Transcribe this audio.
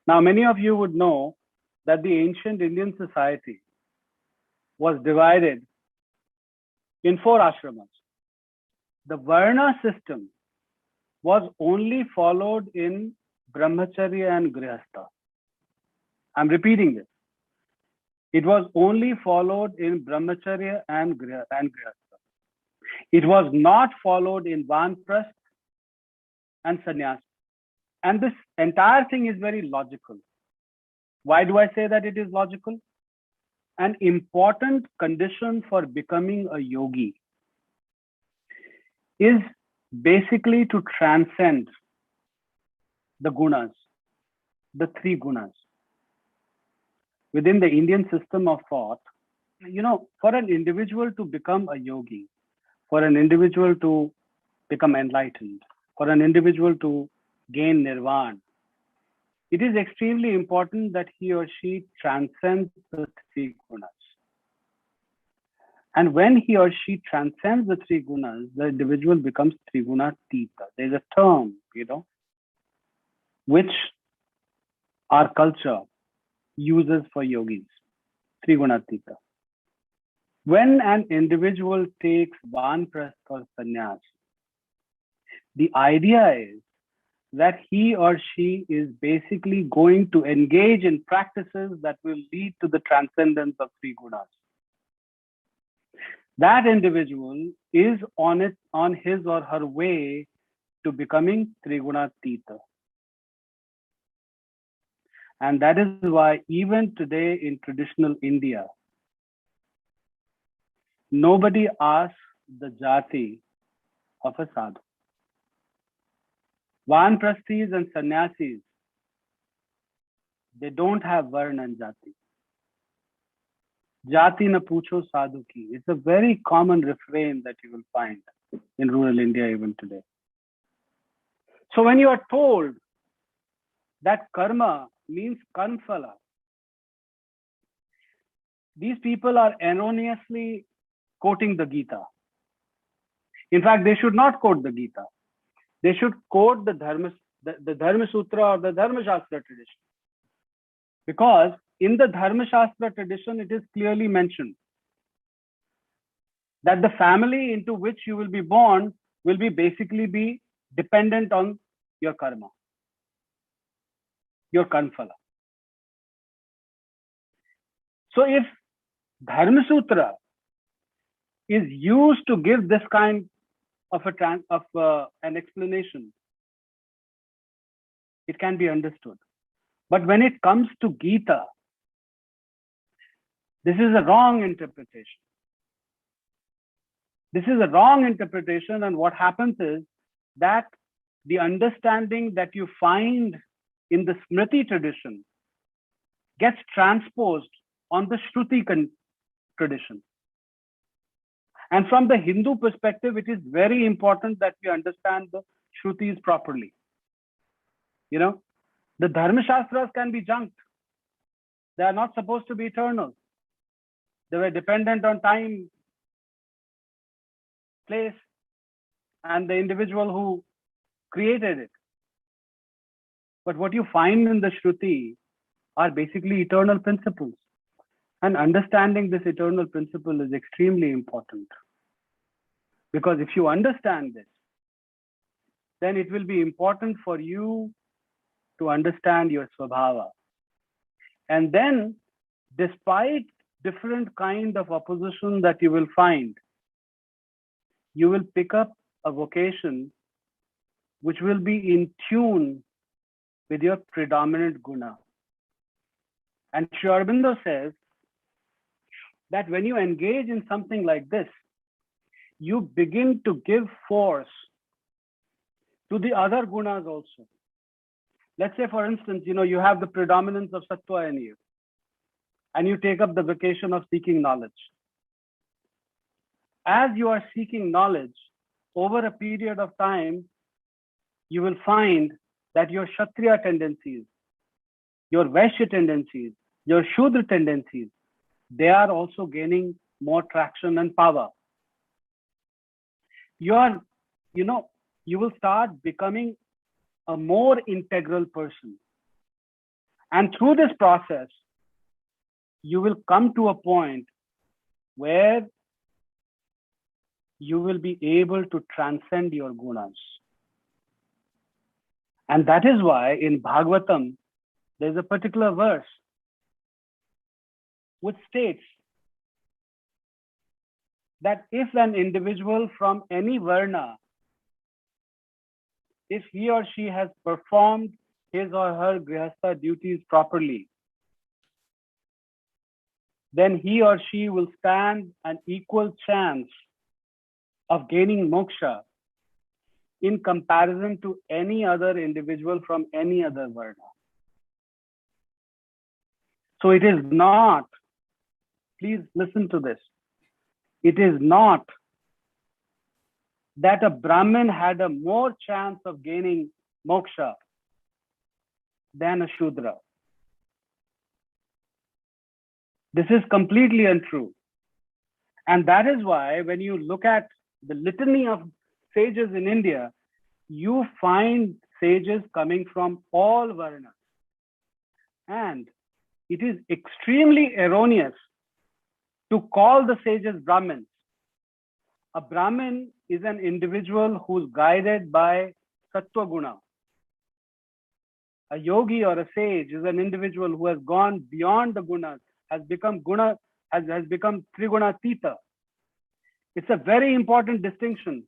Now, many of you would know that the ancient Indian society was divided in 4 ashramas. The Varna system was only followed in Brahmacharya and Grihastha. I'm repeating this. It was only followed in Brahmacharya and Grihastha. It was not followed in Vanprasth and Sannyas. And this entire thing is very logical. Why do I say that it is logical? An important condition for becoming a yogi is basically to transcend the gunas, the 3 gunas. Within the Indian system of thought, for an individual to become a yogi, for an individual to become enlightened, for an individual to gain nirvana, it is extremely important that he or she transcends the 3 gunas. And when he or she transcends the 3 gunas, the individual becomes tri-gunatita. There's a term, which our culture uses for yogis, tri-gunatita. When an individual takes vanprastha or sannyas, the idea is that he or she is basically going to engage in practices that will lead to the transcendence of 3 gunas. That individual is on his or her way to becoming tri-gunatita. And that is why even today in traditional India, nobody asks the jati of a sadhu. Vanprasthis and sannyasis, they don't have Varna and Jaati. Jati na pucho sadhu ki. It's a very common refrain that you will find in rural India even today. So when you are told that karma means karmaphala, these people are erroneously quoting the Gita. In fact, they should not quote the Gita. They should quote the Dharma Sutra or the Dharma Shastra tradition. Because in the Dharma Shastra tradition, it is clearly mentioned that the family into which you will be born will be basically be dependent on your karma, your karmaphala. So if Dharma Sutra is used to give this kind of an explanation, it can be understood. But when it comes to Gita, this is a wrong interpretation. This is a wrong interpretation, and what happens is that the understanding that you find in the Smriti tradition gets transposed on the Shruti tradition. And from the Hindu perspective, it is very important that we understand the Shrutis properly. The Dharma Shastras can be junked. They are not supposed to be eternal. They were dependent on time, place, and the individual who created it. But what you find in the Shruti are basically eternal principles. And understanding this eternal principle is extremely important. Because if you understand this, then it will be important for you to understand your svabhava. And then, despite different kind of opposition that you will find, you will pick up a vocation which will be in tune with your predominant guna. And Sri Aurobindo says that when you engage in something like this, you begin to give force to the other gunas also. Let's say, for instance, you have the predominance of sattva in you, and you take up the vocation of seeking knowledge. As you are seeking knowledge, over a period of time, you will find that your Kshatriya tendencies, your Vaishya tendencies, your Shudra tendencies, they are also gaining more traction and power. You will start becoming a more integral person. And through this process, you will come to a point where you will be able to transcend your gunas. And that is why in Bhagavatam, there's a particular verse which states that if an individual from any Varna, if he or she has performed his or her grihastha duties properly, then he or she will stand an equal chance of gaining moksha in comparison to any other individual from any other Varna. So it is not, please listen to this, it is not that a Brahmin had a more chance of gaining moksha than a Shudra. This is completely untrue. And that is why when you look at the litany of sages in India, you find sages coming from all Varnas. And it is extremely erroneous to call the sages Brahmins. A Brahmin is an individual who's guided by Sattva Guna. A yogi or a sage is an individual who has gone beyond the gunas, has become tri-guna tita. It's a very important distinction.